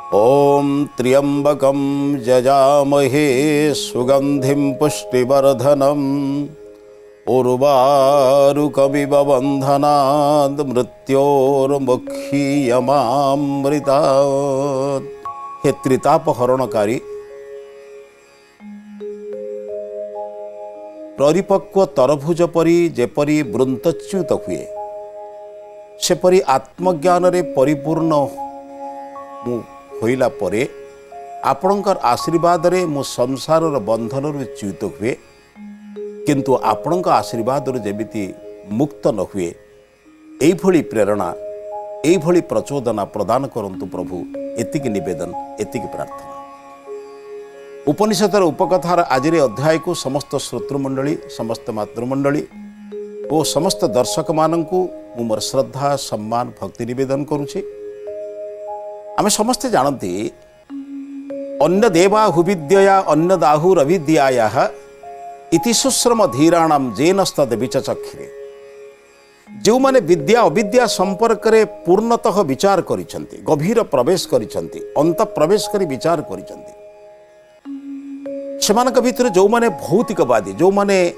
ॐ त्र्यम्बकं यजामहे सुगन्धिं पुष्टिवर्धनम् उर्वारुकमिव बन्धनात् मृत्योर्मुक्षीयमामृतात्। हे त्रिताप हरणकारी परिपक्व तरभुज परी जेपरी वृंतच्युत हुए सेपरी आत्मज्ञान रे परिपूर्ण होइला परे आपणकर आशीर्वाद रे मु संसार बंधन च्युत हुए किंतु आपणक आशीर्वाद जेमिति मुक्त न हुए एभली प्रेरणा एभली प्रचोदना प्रदान करंतु प्रभु। एतिकी निवेदन एतिकी प्रार्थना। उपनिषदर उपकथार आज अध्याय को समस्त श्रोतृमंडली समस्त मातृमंडली और समस्त दर्शक मानू मोर श्रद्धा सम्मान भक्ति निवेदन करुचे। आमे समस्ते जानती अन्य देवा हुविद्यया अन्य दाहुरविद्यायाः इति सुश्रम धीराणाम जेनस्तद विचचक्षिरे। जो माने विद्या अविद्या संपर्क रे पूर्णतः विचार करिसंती गभीर प्रवेश करिसंती अंत प्रवेश करी विचार करिसंती सेमानक भितर जो माने भौतिकवादी जो माने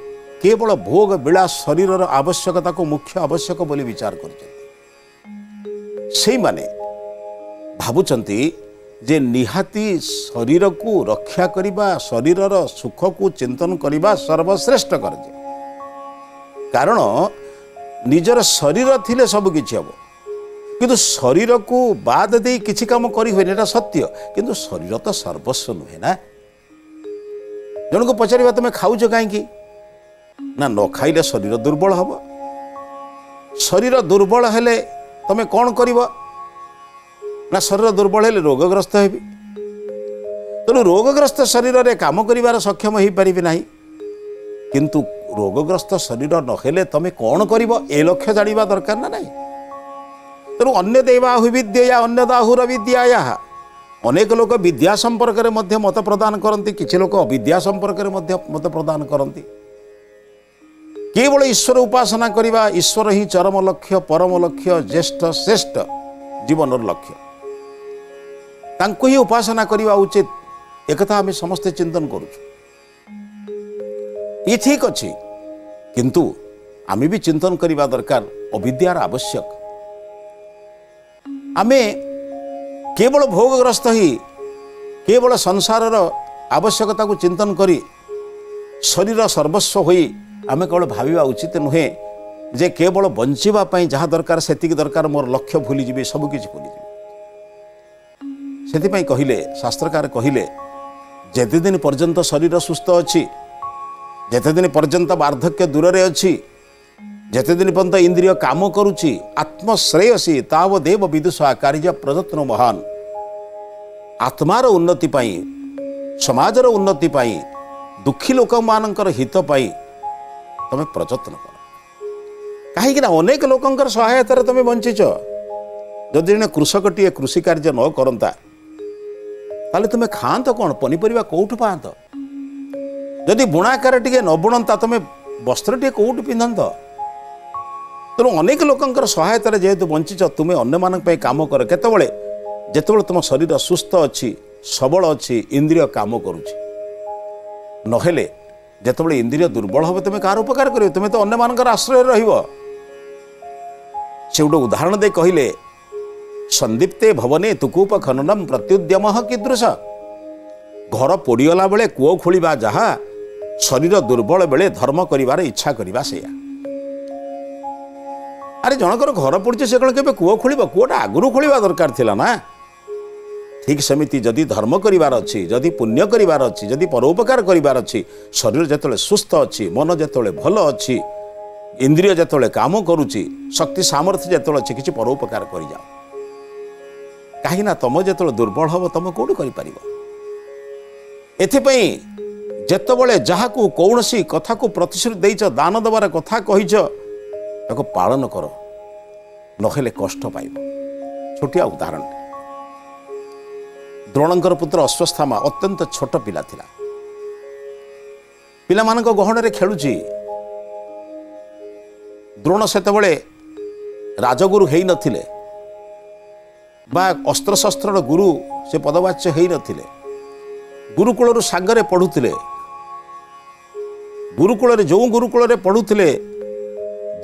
केवल भोग विलास शरीर आवश्यकता को मुख्य आवश्यक बोली विचार करिसंती से माने भावुचंती जे निहाती शरीर को रक्षा करिबा शरीरर सुख को चिंतन करिबा सर्वश्रेष्ठ कार्य। कारण निजर शरीर थिले सब किछि हबो किंतु शरीर को बाद दे किछि काम करि होय नेटा सत्य किंतु शरीर तो सर्वस्व नुहे ना। जन को पचारिबा तुम खाउछ काहेकि ना न खाइले शरीर दुर्बल हबो। शरीर दुर्बल हेले तुम कौन करिबो ना शरीर दुर्बल हेले रोगग्रस्त हेबी। तेणु रोगग्रस्त शरीर रे काम करिवार सक्षम हो पारिबे नाही किंतु रोगग्रस्त शरीर नहेले तुम कौन करिबो ए लक्ष्य जानिबा दरकार ना नहीं। तेणु अन्य देवा हुविद्यया अन्य दाहुर विद्याया अनेक लोक विद्या संपर्क रे मध्य मत प्रदान करती किछि लोक अविद्या संपर्क रे मध्य मत प्रदान करती। केवल ईश्वर उपासना करिबा ईश्वर ही चरम लक्ष्य परम लक्ष्य ज्येष्ठ श्रेष्ठ जीवन लक्ष्य तांको ही उपासना करिबा उचित एकथा आम समस्ते चिंतन करुछु। ये ठीक अच्छी किंतु आम भी चिंतन करने दरकार अविद्यार आवश्यक। आमे केवल भोगग्रस्त ही केवल संसार आवश्यकता को चिंतन करी शरीर सर्वस्व होई आमे केवल भाविबा उचित नुहे जे केवल बंचिबा पई जहाँ दरकार सेतिक दरकार मोर लक्ष्य भूली जीवे सब किछि भूली जीवे। सेति पई कहिले शास्त्रकार कहिले जेते दिन पर्यंत शरीर सुस्थ अच्छी जेते दिन पर्यंत वार्धक्य दूर रे अच्छी जेते दिन पर्यंत इंद्रिय काम करुची आत्मश्रेयसी तावदेव विदुषा कार्य प्रयत्न महान। आत्मार उन्नति पाई समाजर उन्नति पाई दुखी लोक मानकर हित पाई तमे प्रयत्न कर कहीं अनेक लोकंकर सहायतार तुम बंचीच। जदि जन कृषकटीए कृषि कार्य न करता ताले तुम खात कौन पनीपरिया कौटु पात। जदि बुणाकार टे न बुणता तुम वस्त्र टे कौटु पिंधत। तेणु अनेक लोकंकर सहायतार जेहेतु बंचीच तुम अन्य मानक पे काम कर केतबेले जेतबेले तुम शरीर सुस्थ अच्छी सबल अच्छी इंद्रिय काम करुची नहेले जेतबेले इंद्रिय दुर्बल हम तुम कार उपकार कर तुम तो अन्य मानकर आश्रय रहिबो। से गोटे उदाहरण दे कहले संदीप्ते भवने तुकूप खननम प्रत्युद्यम कीदृश। घर पोड़ीगला बेले कूओ खोलिबा जहा शरीर दुर्बल बेले धर्म करिवार इच्छा करिबा सेया। अरे जनकर घर पड़े से कौन के कूओ खोल कूटा आगुरी खोलिबा दरकार थिला ना। ठीक सेमिति जदि धर्म करिवार अच्छी जदि पुण्य करिवार अच्छी जदि परोपकार करिवार अच्छी शरीर जेतले सुस्थ अच्छी मन जेतले भल अच्छी इंद्रिय जेतले काम करुची शक्ति सामर्थ्य जेतले अच्छी किछि परोपकार करि जाओ। कहीं ना तुम जेतले दुर्बल हब तुम कौन करि एथिपई जेतबेले जहाकू कौनसी कथा को प्रतिश्रुति देइछ दान देवार कथा कहिछ ताको पालन कर नहेले कष्ट पाइब। छोटिया उदाहरण द्रोणंकर पुत्र अश्वत्थामा अत्यंत छोट पिला थिला। पिला मानक गहण रे खेलुची द्रोण सेतबेले राजगुरु हेई नथिले बा अस्त्रशस्त्र गुरु से पदवाच्य हो नथिले गुरुकुल सागरे पढ़ुले गुरुकुल जो गुरुकुल पढ़ुले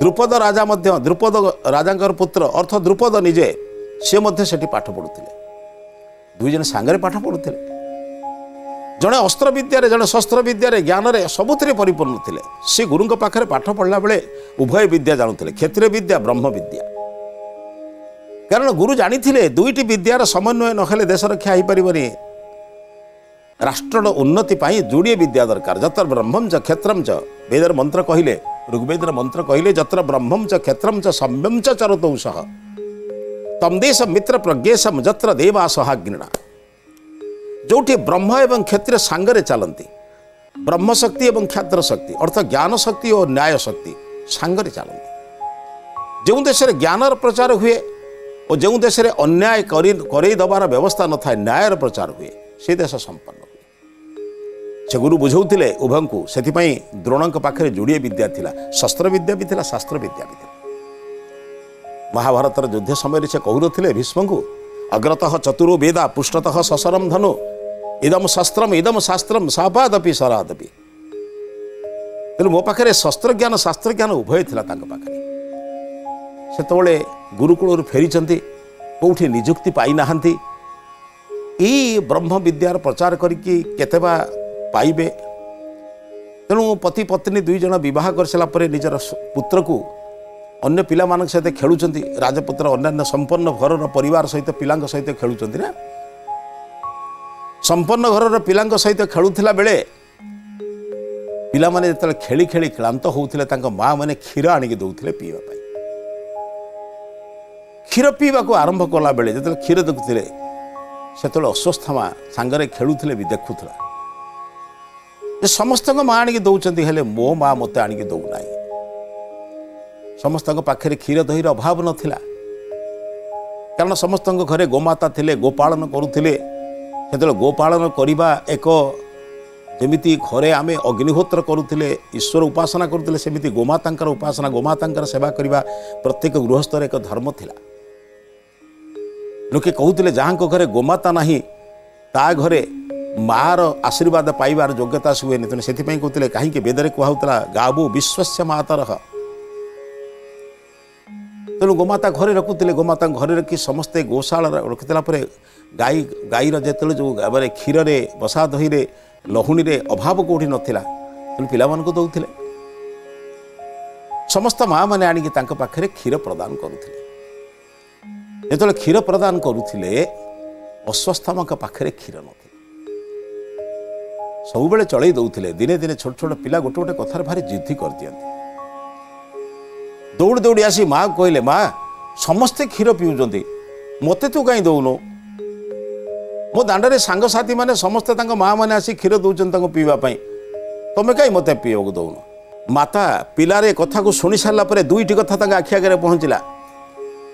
द्रुपद राजा द्रुपद राजा पुत्र अर्थ द्रुपद निजे सी सेठी पाठ पढ़ुले दुई जन सांगरे पाठ पढ़ुले जड़े अस्त्र विद्यारे जड़े शस्त्र विद्यारे ज्ञान रे सबुथिरे परिपूर्ण थे सी गुरु पाखे पाठ पढ़ला बेले उभय विद्या जानूले क्षत्रिय विद्या ब्रह्म विद्या कारण गुरु जानी दुईटी विद्यार समन्वय नखले देश रक्षा हो पारबनी राष्ट्र उन्नति पाई जोड़े विद्या दरकार जत्र ब्रह्मम च क्षेत्रम च वेदर मंत्र कहले ऋग्वेदर मंत्र कहले जत्र ब्रह्मम च क्षेत्रम च सम्यम च चरतौ सह तम देश मित्र प्रज्ञेशम जत्र देवा सहाग्निना जोठी ब्रह्म एवं क्षेत्र सांगरे चलती ब्रह्म शक्ति एवं क्षत्र शक्ति अर्थ ज्ञान शक्ति और न्याय शक्ति सांगरे चलती जो देश में ज्ञानर प्रचार हुए और जो देश में अन्याय करईदबार व्यवस्था न था न्यायर प्रचार हुए से देश संपन्न हुए से गुरु बुझाऊे उभय को से द्रोण पाखे जोड़े विद्या थिला शस्त्र विद्या भी थिला शास्त्र विद्या भी थिला महाभारत युद्ध समय से कहून भीष्म को अग्रतः चतुरो वेदा पृष्ठतः सशरम धनु इदम शस्त्रम इदम शास्त्रम सापादपि सरादपि तेणु मो पाखे शस्त्र ज्ञान शास्त्र ज्ञान उभय थिला पाखे से गुरुकुल फेरी कौटी निजुक्ति पाई नाहंती ई ब्रह्म विद्यार प्रचार करके केतेबा पाइबे तेणु पति पत्नी दुई जन विवाह कर सारा पर निजर पुत्र को अन्य पिला मान सहित खेलुंट राजपुत्र अन्य संपन्न घर परिवार सहित पिला सहित खेलुंट ना संपन्न घर पिला सहित खेलुला बेले पिला माने जतले खेली खेली क्लांत होउथिले माँ मैंने क्षीर आनिक दौले पीवा क्षीर पीवा को आरंभ कला बेले जतले क्षीर देखुले से अस्वस्थ माँ सांगरे खेलुले भी देखुला समस्त माँ आनिक दौरान हेले मो माँ मत आनिक दौना समस्त पाखे क्षीर दहीर अभाव नाला कारण समस्त घरे गोमाता थिले गोपालन करुले से गोपालन करवा एक जमीती घरे आमे अग्निहोत्र करुले ईश्वर उपासना करुले सेमिति गोमातांकर उपासना गोमातांकर सेवा करवा प्रत्येक गृहस्थर एक धर्म थिला लोके कहते जहाँ घरे गोमाता नहीं ता घरे मार आशीर्वाद पाइबार योग्यता हुए तेणु से कहते कहीं वेदरे कहला गावो विश्वस्य मातरः तेणु गोमाता घरे रखुले गोमाता घरे रखी समस्ते गोशाला रखिला गाई गाईर जो जो क्षीर बसा दही लहुणी अभाव कौटी नाला तेणु पिला दौले समस्त माँ मैंने आणिक पाखे क्षीर प्रदान करुले जो क्षीर प्रदान करुले अस्वस्थ माँ पाखे क्षीर न सब बेले चल दौले दिने दिने छोट छोट पिला गोटे गोटे कथार भारी जिद्दी कर दियंती दौड़ दौड़ी आसी माँ कहले माँ समस्ते क्षीर पीउछंती मते तू कहीं दौनु मो दांडे सांगसाथी मैंने समस्ते माँ मैंने आसी क्षीर दौरान पीवा तुम कहीं मत पीवा दौन माता पिलारे कथा को शुणी सारापर दुईटी कथा आखि आगे पहुँचला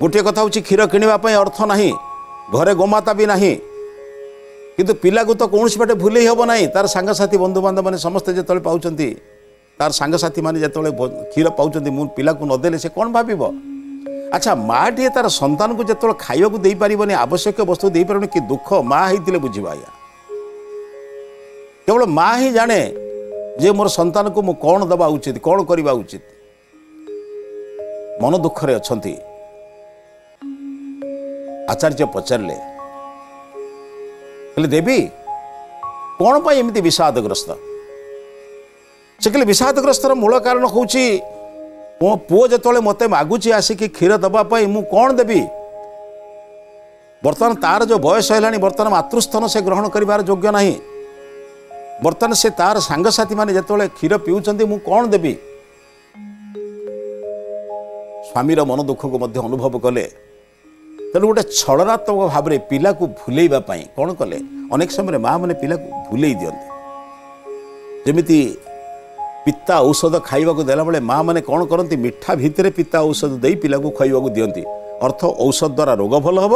गोटे कथा हूँ क्षीर किणवाई अर्थ ना घरे गोमाता भी नहीं किंतु पिला को तो कौन बाटे भूल हम ना तार सांगसाथी बंधु बांधव मैंने समस्ते जो पाँच तार सांगसाथी मैंने जो क्षीर पाँच मु पिला को नदेले से कौन भाव अच्छा माँ टी तार संतान को जो खाइबा को दे पारबनी आवश्यक वस्तु दे पार कि दुख माँ होते बुझा आया केवल माँ ही जाने जे मोर संतान को मु कौन दबा उचित कौन करवा उचित मन दुखरे अच्छी आचार्य पचारे कहले देवी कौन पाई एमती विषादग्रस्त से कहले विषादग्रस्तर मूल कारण हूँ मो पुओ जो मत मागुची आसिक क्षीर दवाई मु कौन देवी बर्तमान तार जो बयस है बर्तमान मातृस्थन से ग्रहण कर योग्य ना बर्तमान से तार सांगसाथी मैंने जो क्षीर पीउछंती मु कौन देवी स्वामीर मन दुख को मध्य अनुभव कले तेणु गोटे छलनात्मक भाव में पिला को भूलैवा कौन कले अनेक समय माँ मैंने पिला को भूलै दियंती जमिति पिता औषध खाइबा को देला बेले माँ मैंने कौन करती मिठा भितर पिता औषध दे पिला को खाइबा को दियंती अर्थ औषध द्वारा रोग भल हम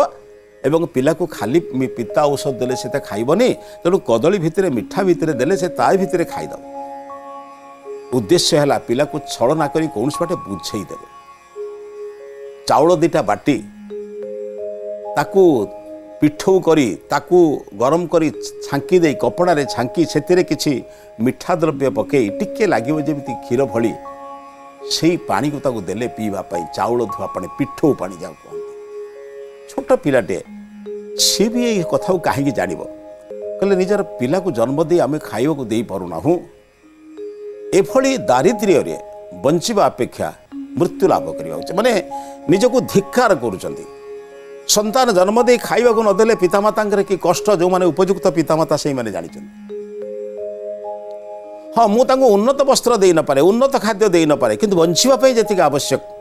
एवं पिला को खाली पिता औषध देले से खाइबनी तेणु कदली भितर मिठा भितर देले से ता भितर खाइदब उद्देश्य है पिला को छलना करी कौन बाटे बुझे देवे चाउल दीटा बाटी ताकू पिठौ करी ताकू गरम करी छांकी दे कपड़े छांकी से किसी मिठा द्रव्य पकई टिके लगे जमी क्षीर भली से पानी को ताकू देले पीवाई चाउल धुआ पानी पिठौ पानी जाऊ कहते छोट पिलाटे सी भी ये कथा कहीं जान कहले निजर पिला को जन्म दे आम खाइबा दे पारुना एभली दारिद्र्य बंचिबा अपेक्षा मृत्यु लाभ करने माने निजको धिक्कार करुचंती संतान जन्म दे खाइबा को नदेले पितामाता कि कष्ट जो माने उपयुक्त पितामाता से माने जानी हाँ मु तांको उन्नत वस्त्र दे न पारे उन्नत खाद्य दे न पारे किंतु बंचिबा जति आवश्यक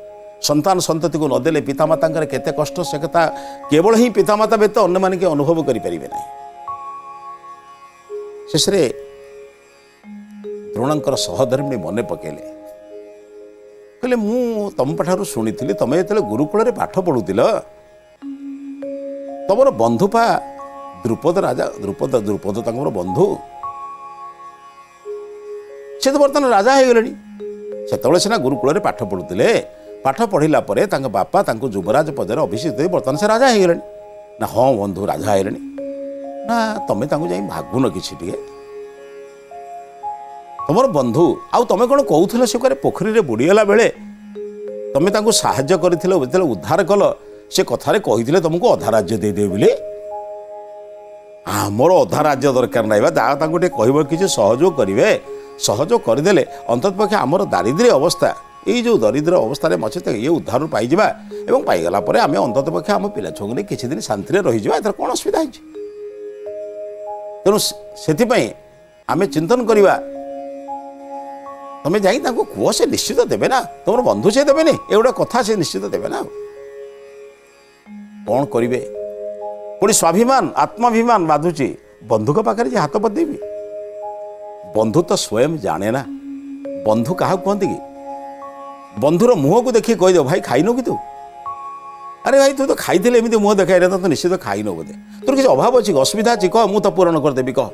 संतान संतति को नदेले पितामाता केते कष्ट से कथा केवल ही पितामाता व्यतीत अन्य माने के अनुभव करि परिबे नहीं शेषरे द्रोणंकर सहधर्मिणी मन पकेले कहले मु तम ठारू शुणी तमे जो गुरुकुल पाठ पढ़ुल तमर बंधु पा द्रुपद राजा द्रुपद तमर बंधु से तो बर्तमान राजा हो गले से सीना गुरुकुल पाठ पढ़ुले पाठ पढ़ला बापा युवराज पदर अभिषेक बर्तमान से राजा हो गले ना हाँ बंधु राजा है ना तमें जा मागुन कि तुम बंधु आउ तुम कौन कहूल से पोखरी बुड़ीगला बेले तुम साहाय्य कर उद्धार कल से कथारे कही तुमको अधा राज्य देदेव बोली आमर अधा राज्य दरकार ना जहाँ कह कि सहयोग करेंगे सहयोग करदे अंततपक्षे आमर दारिद्र्य अवस्था ये जो दरिद्र अवस्था मचे ये उद्धार पाइबा और पाईगला आम अंततपक्षे आम पिला छुआ नहीं किसी दिन शांति रही एथर कौन असुविधा है तेणु से आम चिंतन करवा तुम्हें जाई कह से निश्चित देवे ना तुम बंधु से देवे नहीं ये गोटे कथा से निश्चित देवे ना कौन करेंगे पुणी स्वाभिमान आत्माभिमान बाधुची बंधु के पाखे जे हाथ बदेबी बंधु तो स्वयं जाने ना बंधु क्या कहते कि बंधुर मुह को देखिए कहीद भाई खाइन कि तू अरे भाई तू तो खाई एमती मुह देखा तो निश्चित खाइन बोधे तोर किसी अभाव अच्छी असुविधा अच्छी कह मुझे पूरण करदेवी कह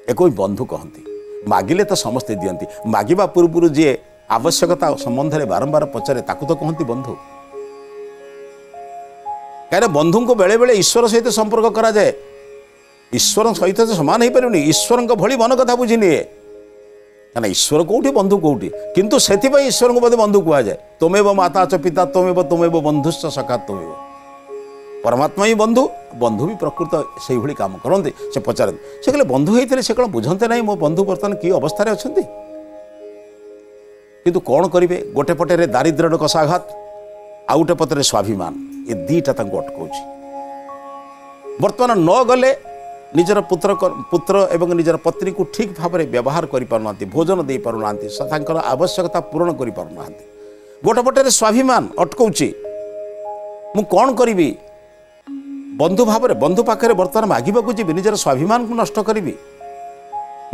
एक बंधु कहती मागिले तो समस्ते दियंती मागिबा पूर्व जी आवश्यकता संबंध में बारंबार पचारे ताकू तो कहती बंधु कहीं बंधु को बेले बेले ईश्वर सहित संपर्क करा जाए ईश्वर सहित तो समान हो पारे ईश्वर भली मन कथा बुझी निए क्या ईश्वर कौटी बंधु कौटी किंतु से ईश्वर को बोधे बंधु कह जाए तुमेव माता च पिता तुमेव बंधुश्च सखा तुमेव परमात्मा ही बंधु बंधु भी प्रकृत से भाई काम करते से पचारते से कहले बंधु होते से कौन बुझते ना मो बंधु बर्तमान कि अवस्था अच्छा किंतु कौन करेंगे गोटे पटे दारिद्र्य कषाघात आउ गोटे पटे स्वाभिमान ये दीटा अटकाऊ बर्तमान न गले निजर पुत्र एवं निजर पत्नी को ठीक भाव में व्यवहार करें भोजन दे पार आवश्यकता पूरण कर गोटे पटे स्वाभिमान अटकाऊँगी मु कौन करी बंधु भाव में बंधु पाखे बर्तमान मागिबा जी निजर स्वाभिमान को नष्ट करी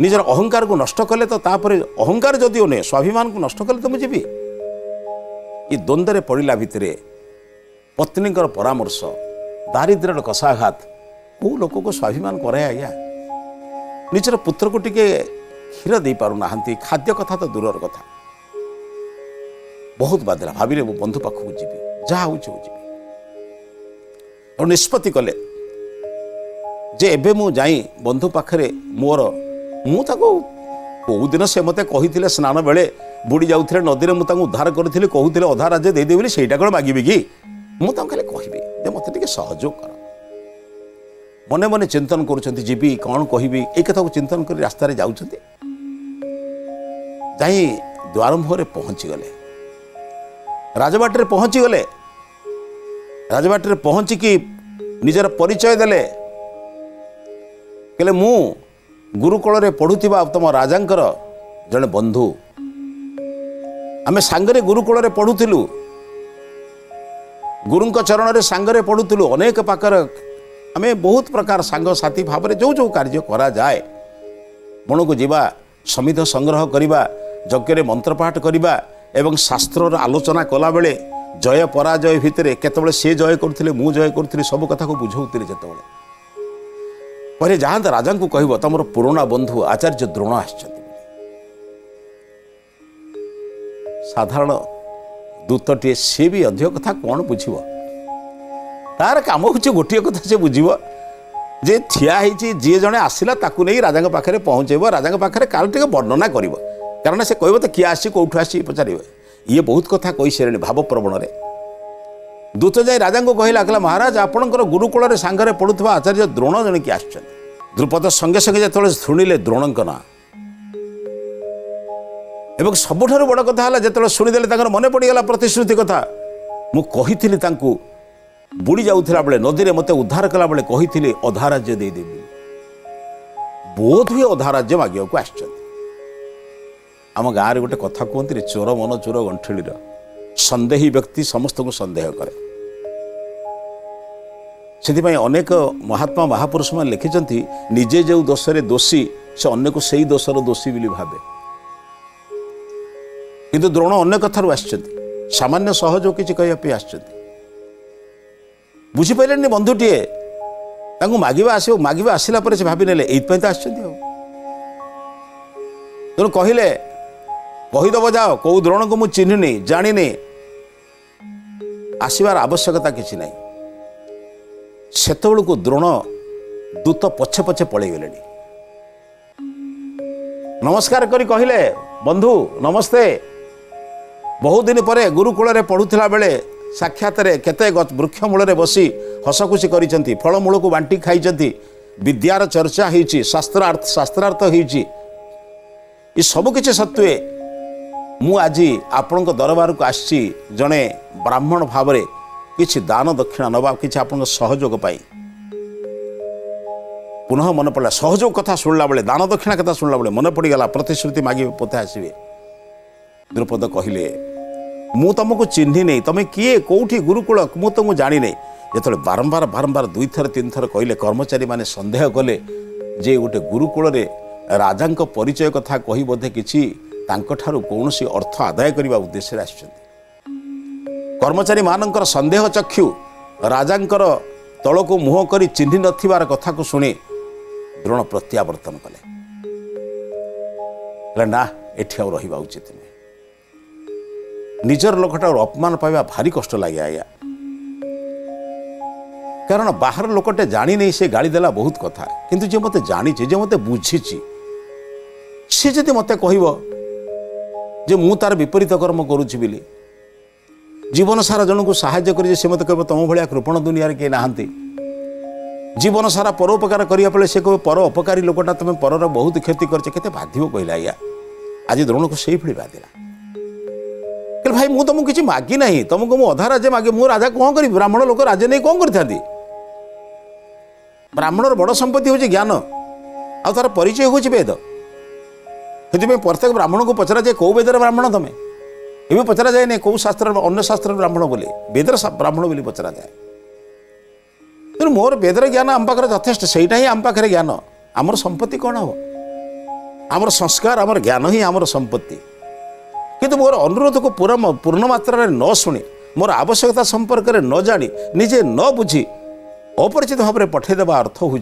निजर अहंकार को नष्ट कले तो तापर अहंकार जदिओ नहीं स्वाभिमान को नष्ट कले तो मुझे ये द्वंद्व पड़ा भितर पत्नी परामर्श दारिद्र्य कषाघात कौ लोक को स्वाभिमान करे आज्ञा निजर पुत्र को टिके क्षीर दे पारुना खाद्य कथा तो दूर कथा बहुत बाधिला भाविले मो बंधु पाखक जी जहाँ हूँ जी और निष्पत्ति कले जे एबे मु जाई बंधु पाखरे मोर मु ताको कौ दिन से मते कही स्नान बेले बुड़ी जाऊे नदी में मुझे उद्धार करी कहते अधा राज्य देदेवी बोली सहीटा कौन मागिबी कि मुझे खाली कहबी जे मते टिके सहयोग कर मने मने चिंतन करुछंती जीवी कौन कहबी एक कथा को चिंतन कर रास्ता रे जाउछंती जाई द्वार मुहरे पहुँची गले राजबाटे पहुँची गले राजबाटे पहुँचिकी निजर परिचय देले कहले मु गुरुकुल पढ़ुवा तुम राजांकर जड़े बंधु आमे सांगरे गुरुकुल पढ़ुलु गुरुंक चरण रे सांगरे पढ़ुलु अनेक पाकर आमे बहुत प्रकार सांग साथी भाव में जो जो कार्य करा जाए बण को जीवा समिध संग्रह करवा यज्ञ मंत्रपाठ करवा एवं शास्त्र आलोचना कला बेले जय पराजय भितर केतबले से जय करथिले मु जय करथिले सब कथा को बुझौतिले जेतबले परे जहाँ राजा को कहब तुम पुराणा बंधु आचार्य द्रोण आछंती साधारण दूतटे सी भी अधिक कथा कौन बुझ तार काम हूँ गोटे कथा से बुझीब जे ठिया होती जी जड़े आसला ताकू नहीं राजा पाखे पहुँचेब राजा पाखे काल टे वर्णना कर कारण से कह तो किए आसी कौटू आसी पचार ये बहुत कथा कही सारे भाव प्रवण में दूत जाई राजा को कहला कहला महाराज आपणकर गुरुकुल सांगरे पढ़ुवा आचार्य द्रोण जन किए आस द्रुपद संगे संगे जो शुणिले द्रोण ना एवं सबुठ बड़ कथा जो शुणीदे मन पड़गला प्रतिश्रुति कथा मुझी बुड़ी जाऊला बेले नदी में मत उद्धार कला बेले कही अधा राज्य देदेवी बोध हुए अधा राज्य मागे को आम गाँव में गोटे कथा कहते चोर मन चोर गंठिल सन्देही व्यक्ति समस्त को सन्देह करे से अनेक महात्मा महापुरुष मैंने लिखिं निजे जो दोष दोषी से अन्य को सही दोषर दोषी बोली भावे किंतु द्रोण अन्य कथार आसामान्य सहयोग किसी कहवाई आस बुझीपारे बंधुटीए मागिबा आस मागिबा आसला से भावी ने ये तो आस तेणु कहले कहीदेव जाओ कौ द्रोण को मुझे चिन्हनी जानी आसबार आवश्यकता किसी ना से द्रोण दूत पछे पछे पलि गले नमस्कार करी कहले बंधु नमस्ते बहुत दिन पर गुरुकुल पढ़ुला बेले साक्षात केते वृक्ष मूल बसी हसखुशी कर फलमूल को बांटी खाई विद्यार चर्चा होती शास्त्रार्थ होती सबकि सत्वे मु आज आपण दरबार को आसी जड़े ब्राह्मण भाव किसी दान दक्षिणा नवा कि आप सहयोग पाई पुनः मन पड़ा सहयोग कथा शुणला बेले दान दक्षिणा कथा शुणला बेले मन पड़गला प्रतिश्रुति मागे पोते आसवे द्रुपद कहले मु तुमको चिन्ह नहीं तुम किए कौटी गुरुकुल मु तुमको जानी नहीं जो बारंबार बारंबार दुई थर तीन थर कहले कर्मचारी माने संदेह कले जे गोटे गुरुकुल राजा परिचय कथा कही बोधे किसी कौन सी अर्थ आदाय करने उद्देश्य आस कर्मचारी मानकर संदेह चक्षु राजांकर तल को मुह कर चिन्ह नथिबार कथा को शुणी द्रोण प्रत्यावर्तन कले ना एठी रहा उचित नहीं निजर लोकटा अपमान पाइबा भारी कष्ट लगे आया कारण बाहर लोकटे जानी नहीं से गाली देला बहुत कथा किंतु जे मते जानी जे मते बुझी सी जदि मते कहब जे मु तार विपरीत कर्म करुछि बिली जीवन सारा जन को साहाय्य करी से मत कह तुम भाया कृपण दुनिया किए नहांती जीवन सारा परोपकार करने से कह पर अपकारी लोकटा तुम पर बहुत क्षति करते बाध्य कहला आया आज द्रोण को से भाई बाधिला कहले भाई मु तुमको किसी मागी ना तुमको मु अधा राज्य मागे मु राजा कौन करी ब्राह्मण लोक राज्य नहीं कौन कर ब्राह्मणर बड़ संपत्ति हूँ ज्ञान आ तार परिचय हूँ वेद से प्रत्येक ब्राह्मण को पचरा जाए कौ वेदर ब्राह्मण तुम ये पचरा जाए नहीं कौ शास्त्र अन्य शास्त्र ब्राह्मण बोले वेदर ब्राह्मण बोली पचरा जाए तेणु मोर वेदर ज्ञान आम पाखे यथेष्ट से ही आम पाखे ज्ञान आमर संपत्ति कौन हम आमर संस्कार आमर ज्ञान ही आमर संपत्ति किंतु मोर अनुरोध को पूर्ण मात्रा न शुणी मोर आवश्यकता संपर्क में न जानी निजे न बुझी अपरिचित भाव में पठेदेवा अर्थ हूँ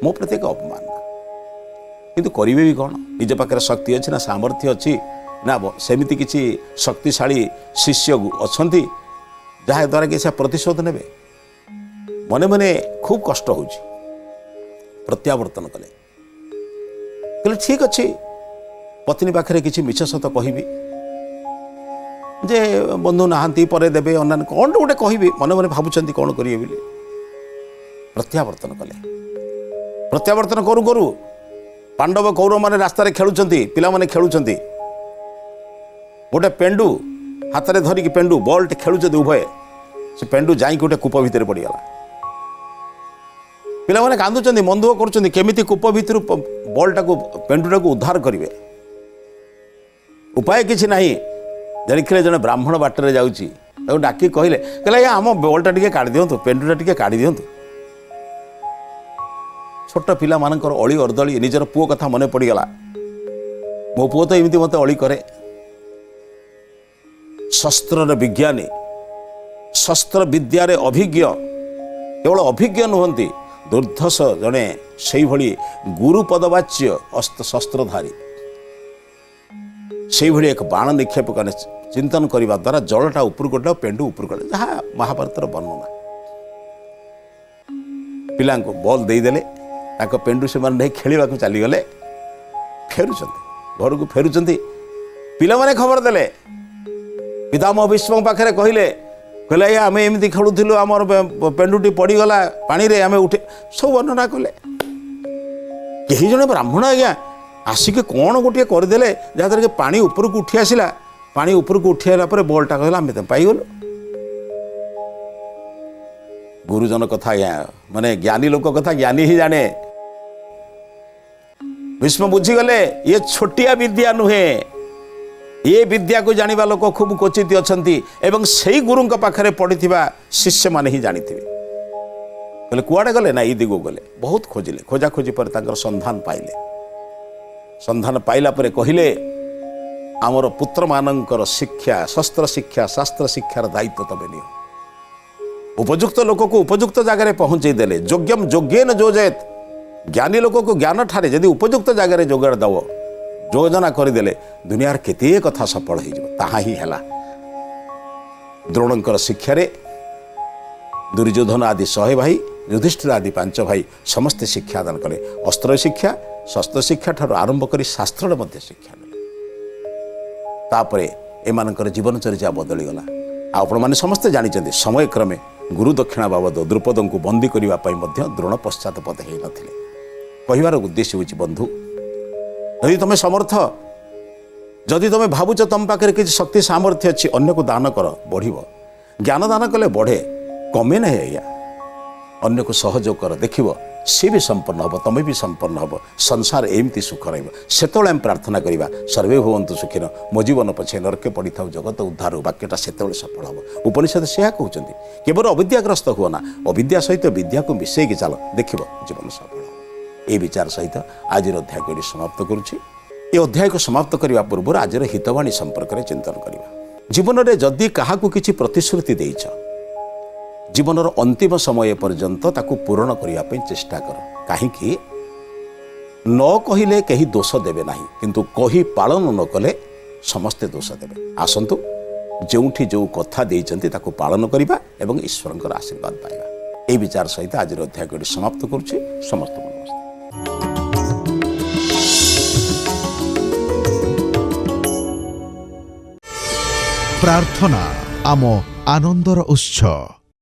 मो प्रति एक अपमान किंतु करेंगे भी कौन निज पाखे शक्ति अच्छी ना सामर्थ्य अच्छी ना सेमती किसी शक्तिशाली शिष्य अच्छा जहाद्वारा कि से प्रतिशोध ने मने मने खूब कष्ट हो प्रत्यावर्तन कले ठीक अच्छे पत्नी पाखे किसी मिछ सत कहि जे बंधु नहांती परे देवे अन्य कौन गोटे कहि मन मन भावुं कौन करेंगे बोली प्रत्यावर्तन कले प्रत्यावर्तन करू करू पांडव कौरव मैंने रास्तार खेलुंट पिला माने खेलुंट गोटे पेंडु हाथ में धरिकी पेंडु बल्ट खेलुंट उभय से पेंडु जाई गोटे कूप भितर पड़गला पिला माने कांदुचंदी मन दुख करुचंदी केमिति कूप भितर बल्टा को पेंडुटा को उद्धार करेंगे उपाय किसी ना देखिले जड़े ब्राह्मण बाटर जाऊँगी डाक कहले आम बल्टा टे काढ़ दिंतु पेंडुटा टे काढ़ दिंतु छोट पिला मानकर अली अर्दली निजर पुओ कथा मन पड़गला मो पुओ तो एमती मत अली करे शस्त्र विज्ञानी शस्त्र विद्यारे अभिज्ञ केवल अभिज्ञ नुहति दुर्धस जड़े से भली गुरुपदवाच्य शस्त्रधारी से भली एक बाण निक्षेप कर चिंतन करने द्वारा जलटा उपरको पेंडु उपरको जहाँ महाभारतर वर्णना ପିଲାଙ୍କୁ ବଲ୍ ଦେଇଦେଲେ, ତାଙ୍କ ପେଣ୍ଡୁ ସେମାନେ ନେଇ ଖେଳିବାକୁ ଚାଲିଗଲେ। ଫେରୁଛନ୍ତି, ଘରକୁ ଫେରୁଛନ୍ତି, ପିଲାମାନେ ଖବର ଦେଲେ, ପିତାମହ ଭୀଷ୍ମ ପାଖରେ କହିଲେ ଆଜ୍ଞା ଆମେ ଏମିତି ଖେଳୁଥିଲୁ, ଆମର ପେଣ୍ଡୁଟି ପଡ଼ିଗଲା ପାଣିରେ, ଆମେ ଉଠେ ସବୁ ବର୍ଣ୍ଣନା କଲେ। କେହି ଜଣେ ବ୍ରାହ୍ମଣ ଆଜ୍ଞା ଆସିକି କ'ଣ ଗୋଟିଏ କରିଦେଲେ ଯାହାଦ୍ୱାରା କି ପାଣି ଉପରକୁ ଉଠି ଆସିଲା। ପାଣି ଉପରକୁ ଉଠି ଆସିଲା ପରେ ବଲ୍ଟା କହିଲା ଆମେ ତ ପାଇଗଲୁ। ଗୁରୁଜନ କଥା ଆଜ୍ଞା, ମାନେ ଜ୍ଞାନୀ ଲୋକ କଥା ଜ୍ଞାନୀ ହିଁ ଜାଣେ। ଭୀଷ୍ମ ବୁଝିଗଲେ ଇଏ ଛୋଟିଆ ବିଦ୍ୟା ନୁହେଁ, ଏ ବିଦ୍ୟାକୁ ଜାଣିବା ଲୋକ ଖୁବ୍ କ୍ୱଚିତ ଅଛନ୍ତି ଏବଂ ସେଇ ଗୁରୁଙ୍କ ପାଖରେ ପଢ଼ିଥିବା ଶିଷ୍ୟମାନେ ହିଁ ଜାଣିଥିବେ। କହିଲେ କୁଆଡ଼େ ଗଲେ? ନା ଏଇ ଦିଗକୁ ଗଲେ। ବହୁତ ଖୋଜିଲେ, ଖୋଜାଖୋଜି ପରେ ତାଙ୍କର ସନ୍ଧାନ ପାଇଲେ। ସନ୍ଧାନ ପାଇଲା ପରେ କହିଲେ ଆମର ପୁତ୍ରମାନଙ୍କର ଶିକ୍ଷା, ଶସ୍ତ୍ର ଶିକ୍ଷା, ଶାସ୍ତ୍ର ଶିକ୍ଷାର ଦାୟିତ୍ୱ ତମେ ନିଅ। ଉପଯୁକ୍ତ ଲୋକକୁ ଉପଯୁକ୍ତ ଜାଗାରେ ପହଞ୍ଚେଇ ଦେଲେ। ଯୋଗ୍ୟମ୍ ଯୋଗ୍ୟେନ ଯୋଜେତ୍, ଜ୍ଞାନୀ ଲୋକକୁ ଜ୍ଞାନ ଠାରେ ଯଦି ଉପଯୁକ୍ତ ଜାଗାରେ ଯୋଗାଡ଼ ଦେବ, ଯୋଜନା କରିଦେଲେ ଦୁନିଆର କେତେ କଥା ସଫଳ ହେଇଯିବ। ତାହା ହିଁ ହେଲା। ଦ୍ରୋଣଙ୍କର ଶିକ୍ଷାରେ ଦୁର୍ଯ୍ୟୋଧନ ଆଦି 100 ଭାଇ, ଯୁଧିଷ୍ଠିର ଆଦି 5 ଭାଇ ସମସ୍ତେ ଶିକ୍ଷାଦାନ କଲେ। ଅସ୍ତ୍ର ଶିକ୍ଷା, ଶସ୍ତ୍ର ଶିକ୍ଷା ଠାରୁ ଆରମ୍ଭ କରି ଶାସ୍ତ୍ରର ମଧ୍ୟ ଶିକ୍ଷା ନେଲେ। ତାପରେ ଏମାନଙ୍କର ଜୀବନଚର୍ଯ୍ୟା ବଦଳିଗଲା। ଆଉ ଆପଣମାନେ ସମସ୍ତେ ଜାଣିଛନ୍ତି ସମୟକ୍ରମେ ଗୁରୁ ଦକ୍ଷିଣା ବାବଦ ଦ୍ରୁପଦଙ୍କୁ ବନ୍ଦୀ କରିବା ପାଇଁ ମଧ୍ୟ ଦ୍ରୋଣ ପଶ୍ଚାତପଦ ହେଇନଥିଲେ। କହିବାର ଉଦ୍ଦେଶ୍ୟ ହେଉଛି ବନ୍ଧୁ, ଯଦି ତୁମେ ସମର୍ଥ, ଯଦି ତୁମେ ଭାବୁଛ ତୁମ ପାଖରେ କିଛି ଶକ୍ତି ସାମର୍ଥ୍ୟ ଅଛି, ଅନ୍ୟକୁ ଦାନ କର, ବଢ଼ିବ। ଜ୍ଞାନ ଦାନ କଲେ ବଢ଼େ, କମେ ନାହିଁ ଆଜ୍ଞା। ଅନ୍ୟକୁ ସହଯୋଗ କର, ଦେଖିବ ସିଏ ବି ସମ୍ପନ୍ନ ହେବ, ତମେ ବି ସମ୍ପନ୍ନ ହେବ, ସଂସାର ଏମିତି ସୁଖ ରହିବ। ସେତେବେଳେ ଆମେ ପ୍ରାର୍ଥନା କରିବା ସର୍ବେ ଭବନ୍ତୁ ସୁଖିନ, ମୋ ଜୀବନ ପଛେ ନରକେ ପଡ଼ିଥାଉ ଜଗତ ଉଦ୍ଧାର, ବାକ୍ୟଟା ସେତେବେଳେ ସଫଳ ହେବ। ଉପନିଷଦ ସେୟା କହୁଛନ୍ତି। କେବଳ ଅବିଦ୍ୟାଗ୍ରସ୍ତ ହୁଅ ନା, ଅବିଦ୍ୟା ସହିତ ବିଦ୍ୟାକୁ ମିଶେଇକି ଚାଲ, ଦେଖିବ ଜୀବନ ସଫଳ ହେବ। এই বিচার সহিত আজির অধ্যায়কে এটি সমাপ্ত করছি। এই অধ্যায়কে সমাপ্ত করা পূর্ব আজির হিতবাণী সম্পর্কে চিন্তন করা। জীবনের যদি কাহাকু কিছু প্রতিশ্রুতি দিয়েছ, জীবনের অন্তিম সময় পর্যন্ত তাকে পূরণ করা চেষ্টা কর। কাহিঁকি ন কহিলে কেহি দোষ দেবে না, কিন্তু কহি পালন ন কলে সমস্তে দোষ দেবে। আসন্তু ଯେଉଁଠି ଯେଉଁ କଥା ଦେଇଛନ୍ତି ତାକୁ ପାଳନ କରିବା ଏବଂ ଈଶ୍ୱରଙ୍କର ଆଶୀର୍ବାଦ ପାଇବା। এই বিচার সহিত আজির অধ্যায়কে এটি সমাপ্ত করছি। ସମସ୍ତଙ୍କୁ ନମସ୍କାର। प्रार्थना आम आनंदर उत्स।